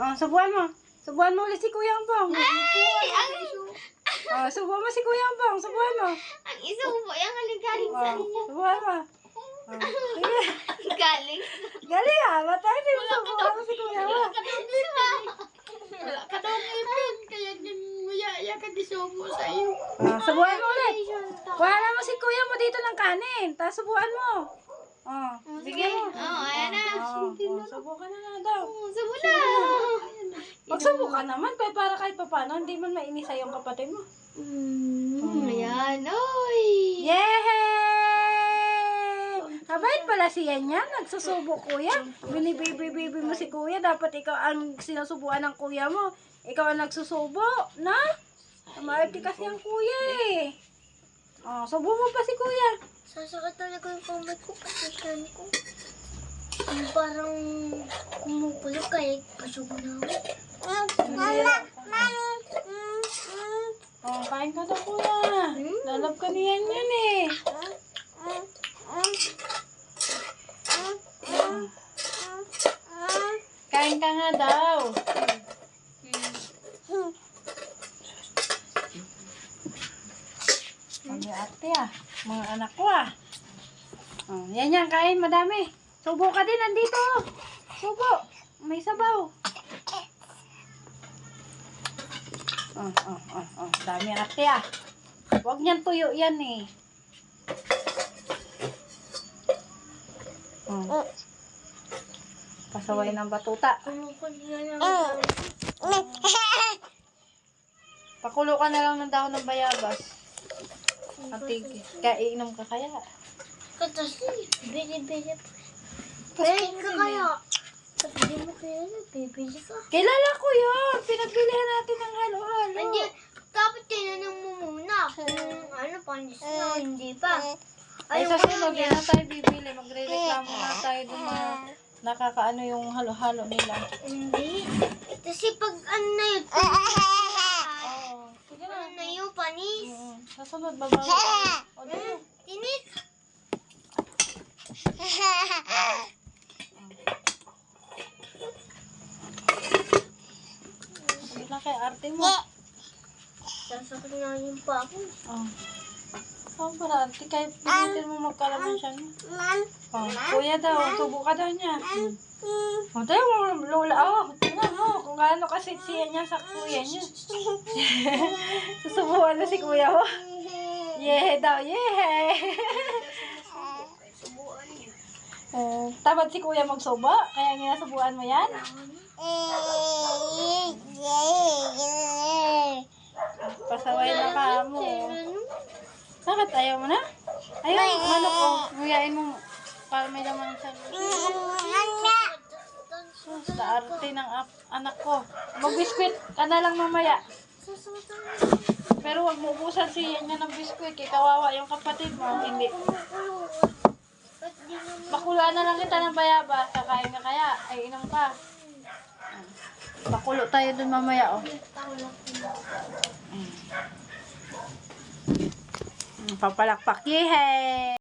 Oh, subuan mo. Subuan mo ulit si Kuya Ambong. Ay! Oh, subuan mo si Kuya Ambong. Subuan mo. Ang isubo yung galing sa Oh, inyo. subuan mo. Oh, sige. Galing. Galing ah. Batay din mo subuan mo si Kuya mo. Wala ka daw ngipin, kaya nguyaya ka gisubo sa iyo. Oh, subuan mo ulit. Kuha mo si Kuya mo dito ng kanin. Tapos subuan mo. Oh, sige mo. Oh, ayan na. Oh, subukan na nga daw. Subo na. Magsubo ka naman, kaya para kahit papano, hindi man mainisa yung kapatid mo. Ayan. Oy. Yay! Kabait pala siya niya, nagsusubo kuya. Binibibi-bibi mo si kuya, dapat ikaw ang sinusubuan ng kuya mo. Ikaw ang nagsusubo, na? Maarte kasi ang kuya eh. Oh, subo mo pa si kuya. Sasakit talaga yung kamay ko, pasensyan ko. Parang kumukulog kaya pasubo na ako. Oh, kain ka daw kuya. Lalab ka niyan yan eh. Kain ka nga daw. Ang ate ah. Mga anak ko ah. Oh, yan, kain madami. Subo ka din, nandito. Subo. May sabaw. Dami ate ah. Huwag niyan tuyo yan eh. Pasaway ng batuta. Pakulo ka na lang ng dahon ng bayabas. Atig, kaya iinom ka kaya. Kasi, bili-bili. Bili ka kaya. Pag di mo kaya, bibili ka. Kilala ko yun. Pinagbilihan natin ng halo-halo. Hindi, dapat tinanong mo muna kung ano, pandis na, hindi pa. Ay, sa sunod, yan na tayo bibili. Magre-reklamo na tayo dun na nakakaano yung halo-halo nila. Hindi. Kasi pag ano na yun, Oo. Sige na. ano na yun, panis. Sa sunod, babawi tayo. O, dito. Tinis. Sabi lang kay arte mo. Sasakit na yung pa ako. Oh. Oh, para arte, kahit pilitin mo magkalaman siya. Oh, kuya daw, subo ka daw niya. O, tayo mo, lola. Oh, tingnan mo kung gaano kasi siya niya sa kuya niya. Susubuan na si kuya mo. Yeah daw, yeah. Tamad si kuya magsubo, kaya ginasubuan mo yan? Pasaway na ka mo. Bakit ayaw mo na? Ayaw, manok ko. Nguyain mo para may laman sa sa arte ng anak ko. Mag-biskwit ka na lang mamaya. Pero wag mo ubusan siya niya ng biskwit. Kaya kawawa yung kapatid mo. Hindi. Bakulaan na lang kita ng bayabas. Kakain ka kaya. Ay, inom ka. Bakulo tayo dun mamaya, oh. Papalakpak. Yehey!